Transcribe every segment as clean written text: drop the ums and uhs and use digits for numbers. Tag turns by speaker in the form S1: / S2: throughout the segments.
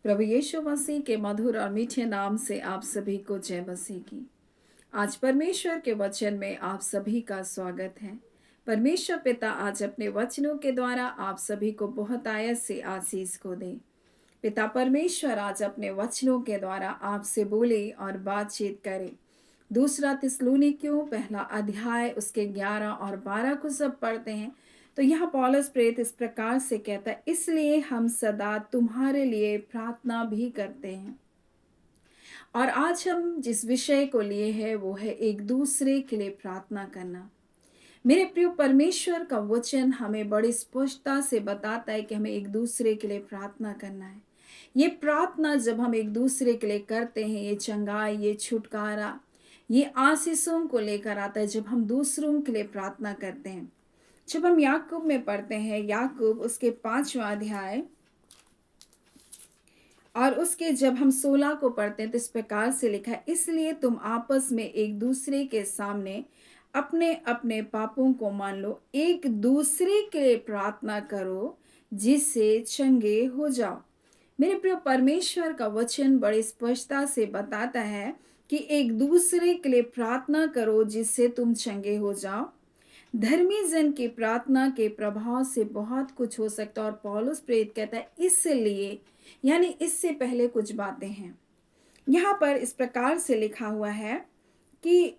S1: प्रभु यीशु मसीह के मधुर और मीठे नाम से आप सभी को जय मसीह की। आज परमेश्वर के वचन में आप सभी का स्वागत है। परमेश्वर पिता आज अपने वचनों के द्वारा आप सभी को बहुत आयत से आशीष को दे। पिता परमेश्वर आज अपने वचनों के द्वारा आपसे बोले और बातचीत करे। दूसरा थिस्सलुनीकियों पहला अध्याय उसके 11 और 12 को सब पढ़ते हैं तो यहाँ पौलुस प्रेरित इस प्रकार से कहता है, इसलिए हम सदा तुम्हारे लिए प्रार्थना भी करते हैं। और आज हम जिस विषय को लिए हैं वो है एक दूसरे के लिए प्रार्थना करना। मेरे प्रिय, परमेश्वर का वचन हमें बड़ी स्पष्टता से बताता है कि हमें एक दूसरे के लिए प्रार्थना करना है। ये प्रार्थना जब हम एक दूसरे के लिए करते हैं, ये चंगाई, ये छुटकारा, ये आशीषों को लेकर आता है जब हम दूसरों के लिए प्रार्थना करते हैं। जब हम याकूब में पढ़ते हैं, याकूब उसके 5वां अध्याय और उसके जब हम 16 को पढ़ते हैं तो इस प्रकार से लिखा है, इसलिए तुम आपस में एक दूसरे के सामने अपने अपने पापों को मान लो, एक दूसरे के लिए प्रार्थना करो जिससे चंगे हो जाओ। मेरे प्रिय, परमेश्वर का वचन बड़ी स्पष्टता से बताता है कि एक दूसरे के लिए प्रार्थना करो जिससे तुम चंगे हो जाओ। धर्मी जन की प्रार्थना के प्रभाव से बहुत कुछ हो सकता है और पौलुस प्रेरित कहता है इसलिए, यानी इससे पहले कुछ बातें हैं। यहाँ पर इस प्रकार से लिखा हुआ है कि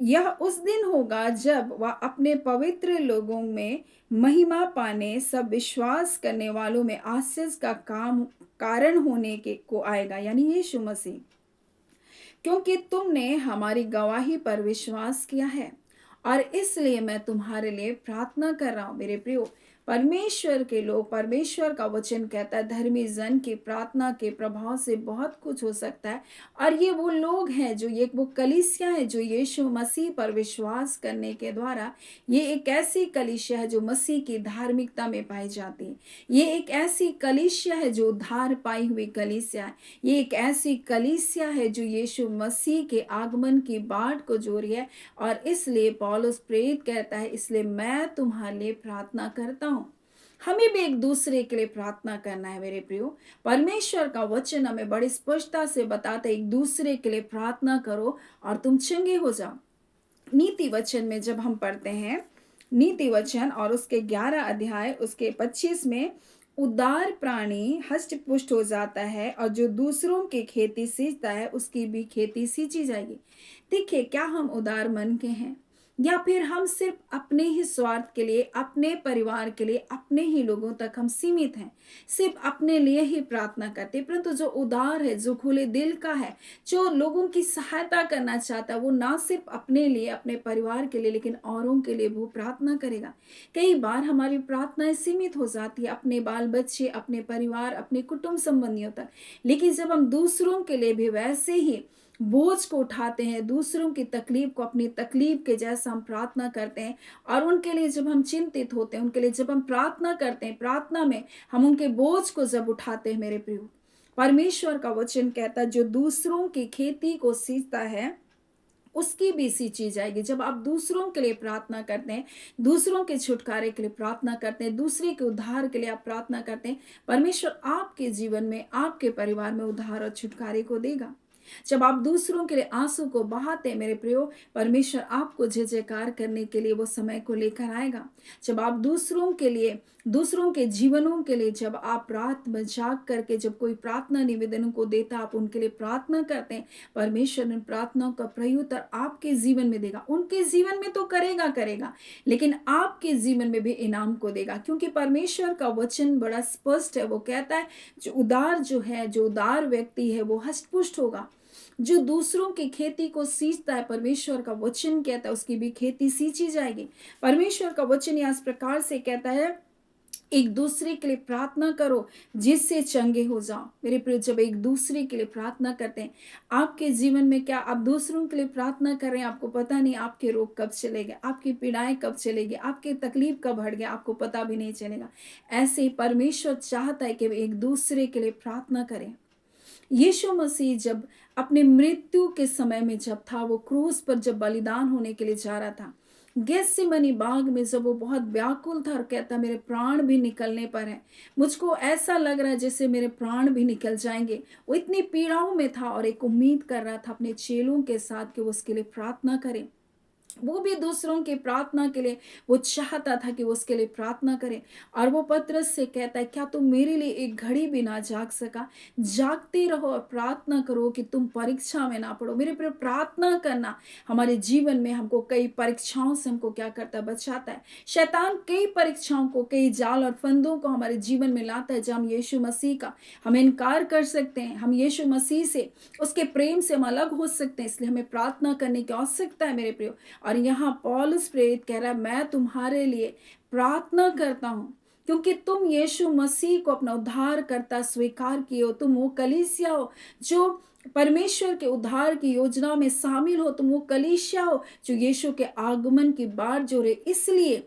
S1: यह उस दिन होगा जब वह अपने पवित्र लोगों में महिमा पाने सब विश्वास करने वालों में आशीष का कारण होने के को आएगा, यानी यीशु मसीह। क्योंकि तुमने हमारी गवाही पर विश्वास किया है और इसलिए मैं तुम्हारे लिए प्रार्थना कर रहा हूं। मेरे प्रियो, परमेश्वर के लोग, परमेश्वर का वचन कहता है धर्मी जन की प्रार्थना के प्रभाव से बहुत कुछ हो सकता है। और ये वो लोग हैं जो वो कलीसिया है जो यीशु मसीह पर विश्वास करने के द्वारा, ये एक ऐसी कलीसिया है जो मसीह की धार्मिकता में पाई जाती है। ये एक ऐसी कलीसिया है जो उद्धार पाई हुई कलीसिया है। ये एक ऐसी कलीसिया है जो यीशु मसीह के आगमन की बाट को जोड़ी है। और इसलिए पौलुस प्रेरित कहता है, इसलिए मैं तुम्हारे लिए प्रार्थना करता हूं। हमें भी एक दूसरे के लिए प्रार्थना करना है। मेरे प्रियो, परमेश्वर का वचन हमें बड़ी स्पष्टता से बताता है एक दूसरे के लिए प्रार्थना करो और तुम चंगे हो जाओ। नीति वचन में जब हम पढ़ते हैं, नीति वचन और उसके 11 अध्याय उसके 25 में, उदार प्राणी हष्ट पुष्ट हो जाता है और जो दूसरों की खेती सींचता है उसकी भी खेती सींची जाएगी। देखिए, क्या हम उदार मन के हैं या फिर हम सिर्फ अपने ही स्वार्थ के लिए, अपने परिवार के लिए, अपने ही लोगों तक हम सीमित हैं, सिर्फ अपने लिए ही प्रार्थना करते। परंतु जो उदार है, जो खुले दिल का है, जो लोगों की सहायता करना चाहता है, वो ना सिर्फ अपने लिए, अपने परिवार के लिए, लेकिन औरों के लिए वो प्रार्थना करेगा। कई बार हमारी प्रार्थनाएं सीमित हो जाती है अपने बाल बच्चे, अपने परिवार, अपने कुटुंब संबंधियों तक। लेकिन जब हम दूसरों के लिए भी वैसे ही बोझ को उठाते हैं, दूसरों की तकलीफ को अपनी तकलीफ के जैसा हम प्रार्थना करते हैं और उनके लिए जब हम चिंतित होते हैं, उनके लिए जब हम प्रार्थना करते हैं, प्रार्थना में हम उनके बोझ को जब उठाते हैं, मेरे प्रियो, परमेश्वर का वचन कहता है जो दूसरों की खेती को सींचता है उसकी भी सींची जाएगी। जब आप दूसरों के लिए प्रार्थना करते हैं, दूसरों के छुटकारे के लिए प्रार्थना करते हैं, दूसरे के उद्धार के लिए आप प्रार्थना करते हैं, परमेश्वर आपके जीवन में, आपके परिवार में उद्धार और छुटकारे को देगा। जब आप दूसरों के लिए आंसू को बहाते हैं, मेरे प्रियो, परमेश्वर आपको जय जयकार करने के लिए वो समय को लेकर आएगा। जब आप दूसरों के लिए, दूसरों के जीवनों के लिए, जब आप रात में जाग करके जब कोई प्रार्थना निवेदनों को देता, आप उनके लिए प्रार्थना करते हैं, परमेश्वर उन प्रार्थनाओं का प्रत्युत्तर आपके जीवन में देगा। उनके जीवन में तो करेगा करेगा, लेकिन आपके जीवन में भी इनाम को देगा। क्योंकि परमेश्वर का वचन बड़ा स्पष्ट है। वो कहता है जो उदार जो है, जो उदार व्यक्ति है, वो हष्टपुष्ट होगा। जो दूसरों की खेती को सींचता है, परमेश्वर का वचन कहता है उसकी भी खेती सींची जाएगी। परमेश्वर का वचन यहाँ इस प्रकार से कहता है, एक दूसरे के लिए प्रार्थना करो जिससे चंगे हो जाओ। मेरे प्रिय, जब एक दूसरे के लिए प्रार्थना करते हैं, आपके जीवन में क्या आप दूसरों के लिए प्रार्थना कर रहे हैं, आपको पता नहीं आपके रोग कब चले गए, आपकी पीड़ाएं कब चलेगी, आपकी तकलीफ कब हट गया, आपको पता भी नहीं चलेगा। ऐसे ही परमेश्वर चाहता है कि एक दूसरे के लिए प्रार्थना करें। यीशु मसीह जब अपने मृत्यु के समय में जब था, वो क्रूस पर जब बलिदान होने के लिए जा रहा था, गेत्सेमनी बाग में जब वो बहुत व्याकुल था और कहता मेरे प्राण भी निकलने पर है, मुझको ऐसा लग रहा है जैसे मेरे प्राण भी निकल जाएंगे। वो इतनी पीड़ाओं में था और एक उम्मीद कर रहा था अपने चेलों के साथ कि वो उसके लिए प्रार्थना करें। वो भी दूसरों की प्रार्थना के लिए वो चाहता था कि वो उसके लिए प्रार्थना करे। और वो पतरस से कहता है क्या तुम मेरे लिए एक घड़ी भी ना जाग सका? जागते रहो और प्रार्थना करो कि तुम परीक्षा में ना पड़ो। मेरे प्रिय, प्रार्थना करना हमारे जीवन में हमको कई परीक्षाओं से हमको क्या करता है? बचाता है। शैतान कई परीक्षाओं को, कई जाल और फंदों को हमारे जीवन में लाता है, जब हम यीशु मसीह का हम इनकार कर सकते हैं। हम यीशु मसीह से, उसके प्रेम से हम अलग हो सकते हैं। इसलिए हमें प्रार्थना करने की आवश्यकता है मेरे प्रियो। और यहाँ पौलुस प्रेरित कह रहा है मैं तुम्हारे लिए प्रार्थना करता हूँ, क्योंकि तुम यीशु मसीह को अपना उद्धारकर्ता स्वीकार किए हो। तुम वो कलीसिया हो जो परमेश्वर के उद्धार की योजना में शामिल हो। तुम वो कलीसिया हो जो यीशु के आगमन की बाट जोड़े। इसलिए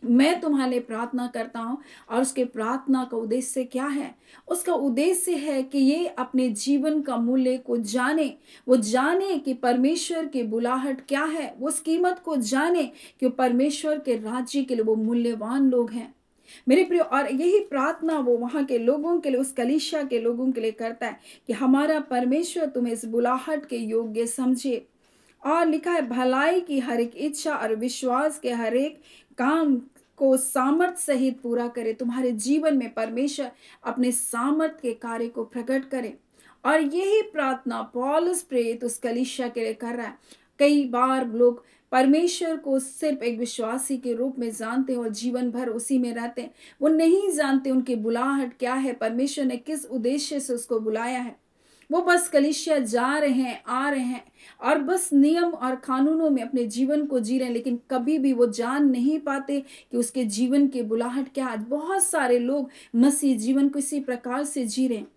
S1: मैं तुम्हारे लिए प्रार्थना करता हूं। और उसके प्रार्थना का उद्देश्य क्या है? उसका उद्देश्य है कि ये अपने जीवन का मूल्य को जाने। वो जाने कि परमेश्वर की बुलाहट क्या है, वो उस कीमत को जाने कि वो परमेश्वर के राज्य के लिए वो मूल्यवान लोग हैं मेरे प्रिय। और यही प्रार्थना वो वहां के लोगों के लिए, उस कलीसिया के लोगों के लिए करता है कि हमारा परमेश्वर तुम्हें इस बुलाहट के योग्य समझे। और लिखा है भलाई की हर एक इच्छा और विश्वास के हर एक काम को सामर्थ सहित पूरा करे। तुम्हारे जीवन में परमेश्वर अपने सामर्थ के कार्य को प्रकट करे। और यही प्रार्थना पौलुस प्रेरित उस कलीसिया के लिए कर रहा है। कई बार लोग परमेश्वर को सिर्फ एक विश्वासी के रूप में जानते हैं और जीवन भर उसी में रहते हैं। वो नहीं जानते उनकी बुलाहट क्या है, परमेश्वर ने किस उद्देश्य से उसको बुलाया है। वो बस कलीसिया जा रहे हैं, आ रहे हैं और बस नियम और कानूनों में अपने जीवन को जी रहे हैं, लेकिन कभी भी वो जान नहीं पाते कि उसके जीवन की बुलाहट क्या है। बहुत सारे लोग मसीह जीवन को इसी प्रकार से जी रहे हैं।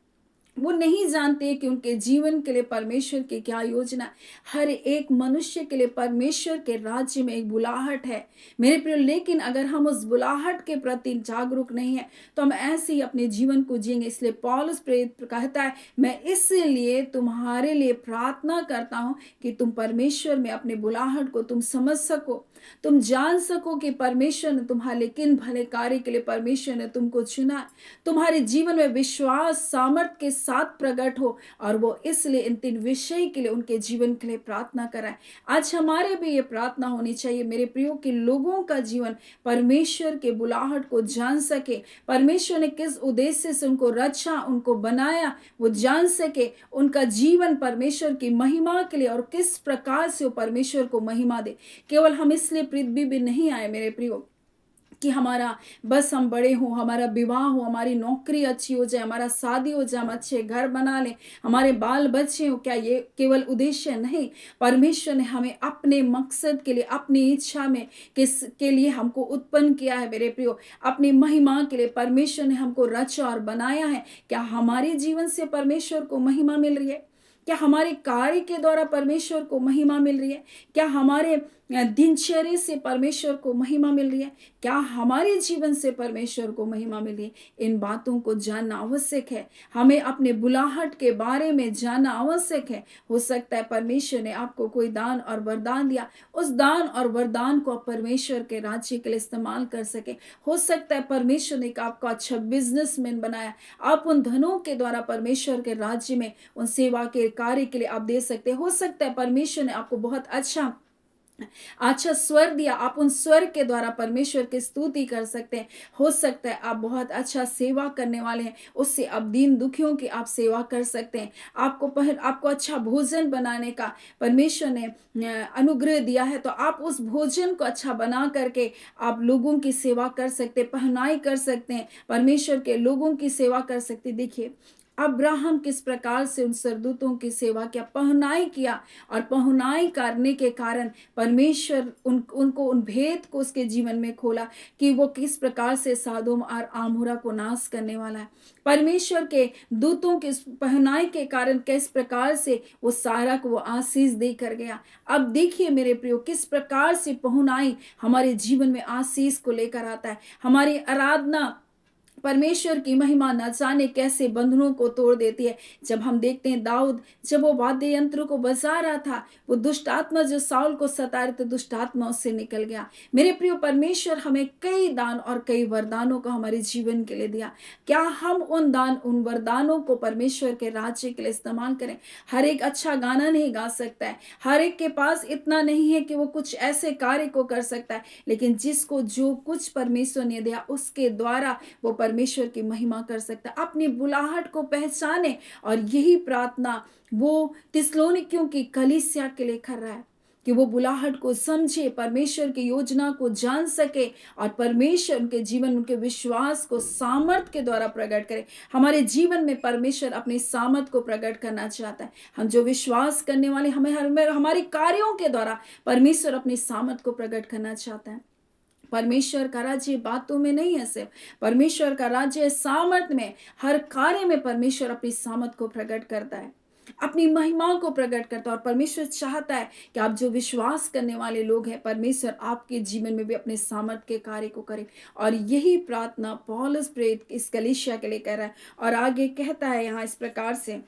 S1: वो नहीं जानते कि उनके जीवन के लिए परमेश्वर की क्या योजना। हर एक मनुष्य के लिए परमेश्वर के राज्य में एक बुलाहट है मेरे प्रिय। लेकिन अगर हम उस बुलाहट के प्रति जागरूक नहीं है तो हम ऐसे ही अपने जीवन को जिएंगे। इसलिए पौलुस प्रेरित कहता है मैं इसलिए तुम्हारे लिए प्रार्थना करता हूं कि तुम परमेश्वर में अपने बुलाहट को तुम समझ सको, तुम जान सको कि परमेश्वर ने तुम्हारे किन भले कार्य के लिए परमेश्वर ने तुमको चुना। तुम्हारे जीवन में विश्वास सामर्थ के साथ प्रकट हो। और वो इसलिए इन 3 विषय के लिए उनके जीवन के लिए प्रार्थना कराए। आज हमारे भी ये प्रार्थना होनी चाहिए मेरे प्रियो कि लोगों का जीवन परमेश्वर के बुलाहट को जान सके। परमेश्वर ने किस उद्देश्य से उनको रचा, उनको बनाया, वो जान सके। उनका जीवन परमेश्वर की महिमा के लिए और किस प्रकार से वो परमेश्वर को महिमा दे। केवल हम इसलिए पृथ्वी भी नहीं आए मेरे प्रियो कि हमारा बस हम बड़े हों, हमारा विवाह हो, हमारी नौकरी अच्छी हो जाए, हमारा शादी हो जाए, हम अच्छे घर बना लें, हमारे बाल बच्चे हो। क्या ये केवल उद्देश्य नहीं? परमेश्वर ने हमें अपने मकसद के लिए, अपनी इच्छा में किस के लिए हमको उत्पन्न किया है मेरे प्रियो। अपनी महिमा के लिए परमेश्वर ने हमको रचा और बनाया है। क्या हमारे जीवन से परमेश्वर को महिमा मिल रही है? क्या हमारे कार्य के द्वारा परमेश्वर को महिमा मिल रही है? क्या हमारे दिनचर्या से परमेश्वर को महिमा मिल रही है? क्या हमारे जीवन से परमेश्वर को महिमा मिल रही है? इन बातों को जानना आवश्यक है। हमें अपने बुलाहट के बारे में जानना आवश्यक है। हो सकता है परमेश्वर ने आपको कोई दान और वरदान दिया, उस दान और वरदान को आप परमेश्वर के राज्य के लिए इस्तेमाल कर सके। हो सकता है परमेश्वर ने आपको अच्छा बिजनेसमैन बनाया, आप उन धनों के द्वारा परमेश्वर के राज्य में उन सेवा के कार्य के लिए आप दे सकते हैं। हो सकता है परमेश्वर ने आपको बहुत अच्छा स्वर दिया, आप उन स्वर के द्वारा परमेश्वर की स्तुति कर सकते हैं। हो सकता है आप बहुत अच्छा सेवा करने वाले हैं, उससे आप दीन दुखियों की आप सेवा कर सकते हैं। आपको अच्छा भोजन बनाने का परमेश्वर ने अनुग्रह दिया है, तो आप उस भोजन को अच्छा बना करके आप लोगों की सेवा कर सकते हैं, पहनाई कर सकते हैं, परमेश्वर के लोगों की सेवा कर सकते हैं। देखिए अब्राहम किस प्रकार से उन सरदूतों की सेवा किया, पहनाई किया, और पहनाई करने के कारण परमेश्वर उनको उन भेद को उसके जीवन में खोला कि वो किस प्रकार से सादोम और आमोरा को नाश करने वाला है। परमेश्वर के दूतों के पहनाई के कारण किस प्रकार से वो सारा को वो आशीष दे कर गया। अब देखिए मेरे प्रियो किस प्रकार से पहनाई हमारे जीवन में आशीष को लेकर आता है। हमारी आराधना परमेश्वर की महिमा न जाने कैसे बंधनों को तोड़ देती है। जब हम देखते हैं दाऊद, जब वो वाद्य यंत्र को बजा रहा था, वो दुष्ट आत्मा जो साउल को सता रहे थे, दुष्ट आत्मा उससे निकल गया। मेरे प्रियो, परमेश्वर हमें कई दान और कई वरदानों को हमारे जीवन के लिए दिया। क्या हम उन वरदानों को परमेश्वर के राज्य के लिए इस्तेमाल करें? हर एक अच्छा गाना नहीं गा सकता है, हर एक के पास इतना नहीं है कि वो कुछ ऐसे कार्य को कर सकता है, लेकिन जिसको जो कुछ परमेश्वर ने दिया उसके द्वारा वो परमेश्वर की महिमा कर सकता है। अपनी बुलाहट को पहचाने, और यही प्रार्थना वो थिस्सलुनीकियों की कलीसिया के लिए कर रहा है कि वो बुलाहट को समझे, परमेश्वर की योजना को जान सके, और परमेश्वर उनके जीवन, उनके विश्वास को सामर्थ के द्वारा प्रकट करे। हमारे जीवन में परमेश्वर अपने सामर्थ को प्रकट करना चाहता है। हम जो विश्वास करने वाले, हमें हमारे कार्यों के द्वारा परमेश्वर अपनी सामर्थ को प्रकट करना चाहता है। परमेश्वर का राज्य बातों में नहीं है, सिर्फ परमेश्वर का राज्य सामर्थ में, हर कार्य में परमेश्वर अपनी सामर्थ को प्रकट करता है, अपनी महिमा को प्रकट करता है। और परमेश्वर चाहता है कि आप जो विश्वास करने वाले लोग हैं, परमेश्वर आपके जीवन में भी अपने सामर्थ के कार्य को करे। और यही प्रार्थना पौलुस प्रेरित इस कलीसिया के लिए कह रहा है। और आगे कहता है यहाँ इस प्रकार से,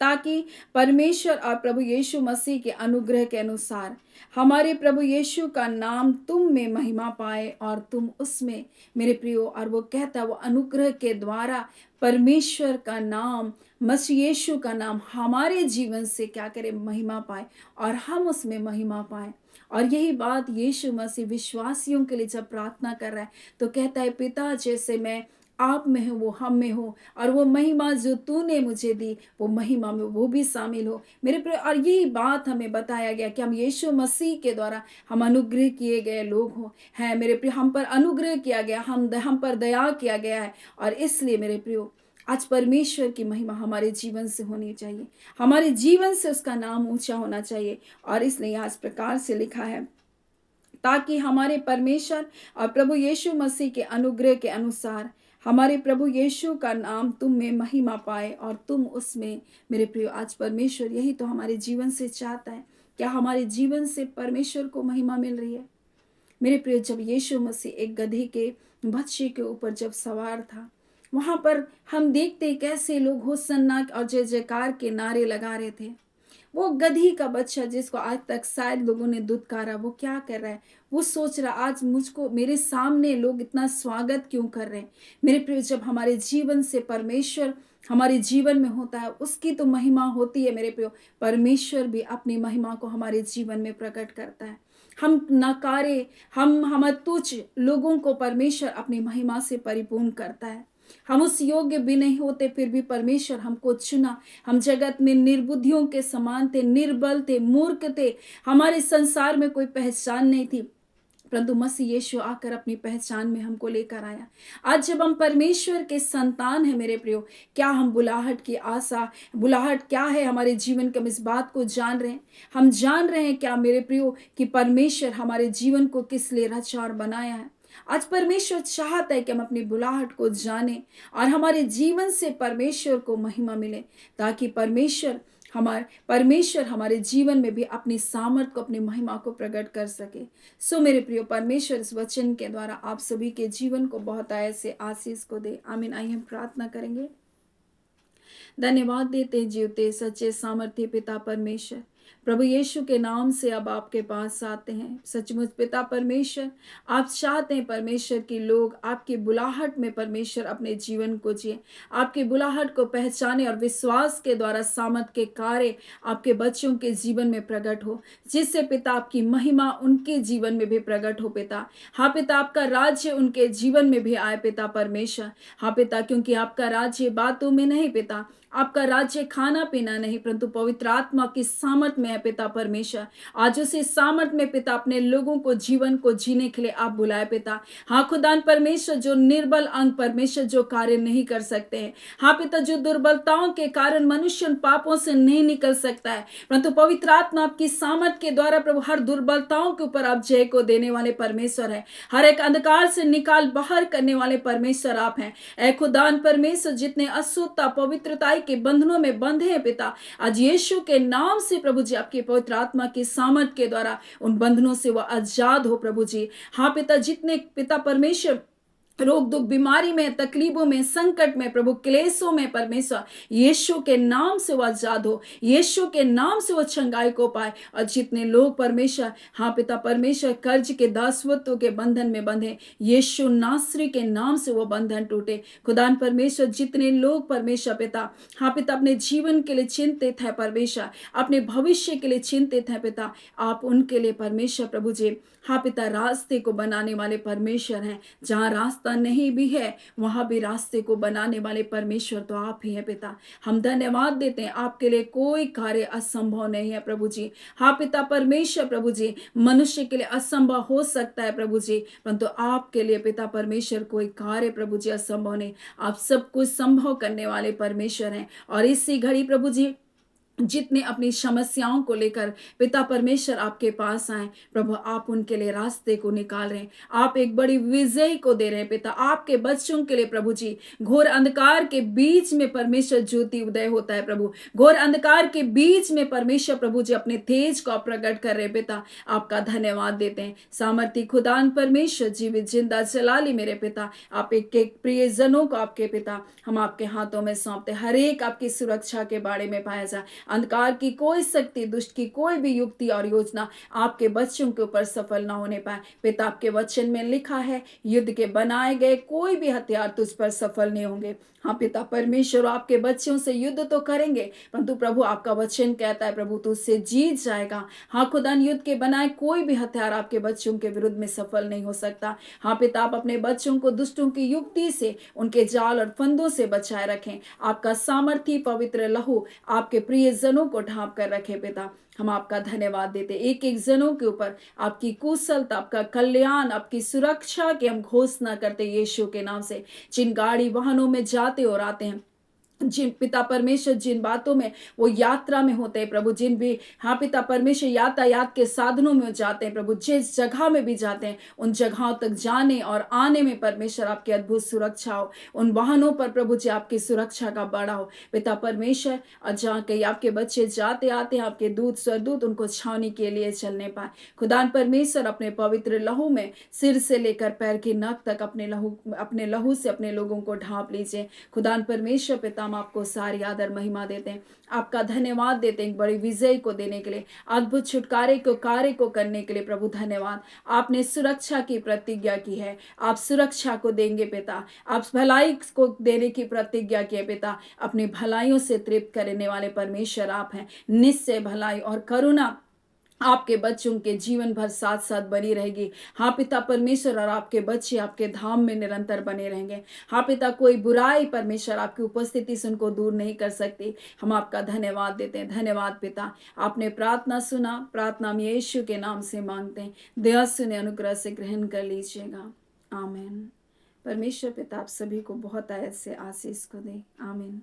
S1: ताकि परमेश्वर और प्रभु यीशु मसीह के अनुग्रह के अनुसार हमारे प्रभु यीशु का नाम तुम में महिमा पाए और तुम उसमें, मेरे प्रियो। और वो कहता है वो अनुग्रह के द्वारा परमेश्वर का नाम, मसीह यीशु का नाम हमारे जीवन से क्या करे, महिमा पाए, और हम उसमें महिमा पाए। और यही बात यीशु मसीह विश्वासियों के लिए जब प्रार्थना कर रहा है तो कहता है, पिता जैसे मैं आप में हूँ वो हम में हो, और वो महिमा जो तूने मुझे दी वो महिमा में वो भी शामिल हो, मेरे प्रिय। और यही बात हमें बताया गया कि हम यीशु मसीह के द्वारा हम अनुग्रह किए गए लोग हो हैं, मेरे प्रिय। हम पर अनुग्रह किया गया, हम पर दया किया गया है। और इसलिए मेरे प्रियो, आज परमेश्वर की महिमा हमारे जीवन से होनी चाहिए, हमारे जीवन से उसका नाम ऊंचा होना चाहिए। और इसलिए यहाँ इस प्रकार से लिखा है, ताकि हमारे परमेश्वर और प्रभु यीशु मसीह के अनुग्रह के अनुसार हमारे प्रभु यीशु का नाम तुम में महिमा पाए और तुम उसमें, मेरे प्रियो। आज परमेश्वर यही तो हमारे जीवन से चाहता है। क्या हमारे जीवन से परमेश्वर को महिमा मिल रही है? मेरे प्रियो, जब यीशु मसीह एक गधे के बच्चे के ऊपर जब सवार था, वहां पर हम देखते कैसे लोग होसन्ना और जय जयकार के नारे लगा रहे थे। वो गधी का बच्चा जिसको आज तक शायद लोगों ने दुत्कारा, वो क्या कर रहा है? वो सोच रहा, आज मुझको, मेरे सामने लोग इतना स्वागत क्यों कर रहे हैं? मेरे प्रिय, जब हमारे जीवन से परमेश्वर हमारे जीवन में होता है, उसकी तो महिमा होती है मेरे प्रियो। परमेश्वर भी अपनी महिमा को हमारे जीवन में प्रकट करता है। हम नकारे, हम तुच्छ लोगों को परमेश्वर अपनी महिमा से परिपूर्ण करता है। हम उस योग्य भी नहीं होते, फिर भी परमेश्वर हमको चुना। हम जगत में निर्बुद्धियों के समान थे, निर्बल थे, मूर्ख थे, हमारे संसार में कोई पहचान नहीं थी, परंतु मसीह यीशु आकर अपनी पहचान में हमको लेकर आया। आज जब हम परमेश्वर के संतान हैं मेरे प्रियो, क्या हम बुलाहट की आशा, बुलाहट क्या है हमारे जीवन के, हम इस बात को जान रहे हैं? हम जान रहे हैं क्या मेरे प्रियो कि परमेश्वर हमारे जीवन को किस लिए रचा और बनाया है? आज परमेश्वर चाहता है कि हम अपनी बुलाहट को जाने और हमारे जीवन से परमेश्वर को महिमा मिले, ताकि परमेश्वर हमारे जीवन में भी अपनी सामर्थ को, अपनी महिमा को प्रकट कर सके। सो मेरे प्रियो, परमेश्वर इस वचन के द्वारा आप सभी के जीवन को बहुत ऐसे आशीष को दे। आमीन। आइए हम प्रार्थना करेंगे। धन्यवाद देते जीवते सच्चे सामर्थ्य पिता परमेश्वर, प्रभु यीशु के नाम से अब आपके पास आते हैं। सचमुच पिता परमेश्वर, आप चाहते हैं परमेश्वर की लोग आपकी बुलाहट में परमेश्वर अपने जीवन को जिए, आपकी बुलाहट को पहचाने और विश्वास के द्वारा सामर्थ के कार्य आपके बच्चों के जीवन में प्रकट हो, जिससे पिता आपकी महिमा उनके जीवन में भी प्रकट हो पिता। हाँ पिता, आपका राज्य उनके जीवन में भी आए पिता परमेश्वर। हाँ पिता, क्योंकि आपका राज्य बातों में नहीं पिता, आपका राज्य खाना पीना नहीं, परंतु पवित्र आत्मा की सामर्थ में है पिता परमेश्वर। आज उसी सामर्थ में पिता अपने लोगों को जीवन को जीने के लिए आप बुलाए पिता। हाँ खुदान परमेश्वर, जो निर्बल अंग परमेश्वर जो कार्य नहीं कर सकते हैं, हाँ पिता, जो दुर्बलताओं के कारण मनुष्य उन पापों से नहीं निकल सकता है, परंतु पवित्र आत्मा आपकी सामर्थ के द्वारा प्रभु हर दुर्बलताओं के ऊपर आप जय को देने वाले परमेश्वर है। हर एक अंधकार से निकाल बाहर करने वाले परमेश्वर आप हैं। ऐ खुदान परमेश्वर, जितने अशुद्धता पवित्रता के बंधनों में बंधे हैं पिता, आज यीशु के नाम से प्रभु जी आपकी पवित्र आत्मा की सामर्थ के द्वारा उन बंधनों से वह आजाद हो प्रभु जी। हाँ पिता, जितने पिता परमेश्वर रोग दुख बीमारी में, तकलीफों में, संकट में, प्रभु क्लेशों में, परमेश्वर यीशु के नाम से वो आजाद हो, यीशु के नाम से वो चंगाई को पाए। और जितने लोग परमेश्वर, हाँ पिता परमेश्वर, कर्ज के दासत्व के बंधन में बंधे, यीशु नासरी के नाम से वो बंधन टूटे। खुदान परमेश्वर, जितने लोग परमेश्वर पिता, हाँ पिता अपने जीवन के लिए चिंतित है परमेश्वर, अपने भविष्य के लिए चिंतित है पिता, आप उनके लिए परमेश्वर प्रभु जी, हाँ पिता रास्ते को बनाने वाले परमेश्वर हैं। जहाँ रास्ता नहीं भी है वहां भी रास्ते को बनाने वाले परमेश्वर तो आप ही हैं पिता। हम धन्यवाद देते हैं, आपके लिए कोई कार्य असंभव नहीं है प्रभु जी। हाँ पिता परमेश्वर प्रभु जी, मनुष्य के लिए असंभव हो सकता है प्रभु जी, परंतु आपके लिए पिता परमेश्वर कोई कार्य प्रभु जी असंभव नहीं। आप सब कुछ संभव करने वाले परमेश्वर हैं। और इसी घड़ी प्रभु जी, जितने अपनी समस्याओं को लेकर पिता परमेश्वर आपके पास आए, प्रभु आप उनके लिए रास्ते को निकाल रहे हैं। आप एक बड़ी विजय को दे रहे हैं पिता, आपके बच्चों के लिए प्रभु जी। घोर अंधकार के बीच में परमेश्वर ज्योति उदय होता है प्रभु, घोर अंधकार के बीच में परमेश्वर प्रभु जी अपने तेज को प्रकट कर रहे हैं पिता। आपका धन्यवाद देते हैं। सामर्थी खुदान परमेश्वर जीवित जिंदा जलाली मेरे पिता, आप एक एक प्रियजनों को आपके पिता हम आपके हाथों में सौंपते, हर एक आपकी सुरक्षा के बारे में पाया जाए। अंधकार की कोई शक्ति, दुष्ट की कोई भी युक्ति और योजना आपके बच्चों के ऊपर सफल ना होने पाए पिता। आपके वचन में लिखा है, युद्ध के बनाए गए कोई भी हथियार तुझ पर सफल नहीं होंगे। हाँ पिता परमेश्वर, आपके बच्चों से युद्ध तो करेंगे, परंतु प्रभु आपका वचन कहता है प्रभु तू उससे जीत जाएगा। हाँ खुदान, युद्ध के बनाए कोई भी हथियार आपके बच्चों के विरुद्ध में सफल नहीं हो सकता। हाँ पिता, आप अपने बच्चों को दुष्टों की युक्ति से, उनके जाल और फंदों से बचाए रखें। आपका सामर्थी पवित्र लहू आपके प्रिय जनों को ढांप कर रखे पिता। हम आपका धन्यवाद देते, एक एक जनों के ऊपर आपकी कुशलता, आपका कल्याण, आपकी सुरक्षा की हम घोषणा करते यीशु के नाम से। जिन गाड़ी वाहनों में जाते और आते हैं, जिन पिता परमेश्वर, जिन बातों में वो यात्रा में होते हैं प्रभु, जिन भी हाँ पिता परमेश्वर यातायात के साधनों में जाते हैं प्रभु, जिस जगह में भी जाते हैं, उन जगहों तक जाने और आने में परमेश्वर आपकी अद्भुत सुरक्षा हो। उन वाहनों पर प्रभु जी आपकी सुरक्षा का बड़ा हो पिता परमेश्वर। और जहाँ कहीं आपके बच्चे जाते आते हैं, आपके दूत स्वरदूत उनको छावनी के लिए चलने पाए। खुदान परमेश्वर, अपने पवित्र लहू में सिर से लेकर पैर की नख तक अपने लहू से अपने लोगों को ढांप लीजिए। खुदान परमेश्वर पिता, हम आपको सारी आदर महिमा देते हैं, आपका धन्यवाद देते हैं एक बड़ी विजय को देने के लिए, अद्भुत छुटकारे को कार्य को करने के लिए प्रभु धन्यवाद। आपने सुरक्षा की प्रतिज्ञा की है, आप सुरक्षा को देंगे पिता, आप भलाई को देने की प्रतिज्ञा की है पिता। अपनी भलाइयों से तृप्त करने वाले परमेश्वर आप हैं। निश्चय भलाई और करुणा आपके बच्चों के जीवन भर साथ साथ बनी रहेगी। हाँ पिता परमेश्वर, और आपके बच्चे आपके धाम में निरंतर बने रहेंगे। हाँ पिता, कोई बुराई परमेश्वर आपकी उपस्थिति से उनको दूर नहीं कर सकती। हम आपका धन्यवाद देते हैं। धन्यवाद पिता, आपने प्रार्थना सुना, प्रार्थना हम यीशु के नाम से मांगते हैं। दया सुने, अनुग्रह से ग्रहण कर लीजिएगा। आमीन। परमेश्वर पिता आप सभी को बहुत आयत से आशीष को दे। आमीन।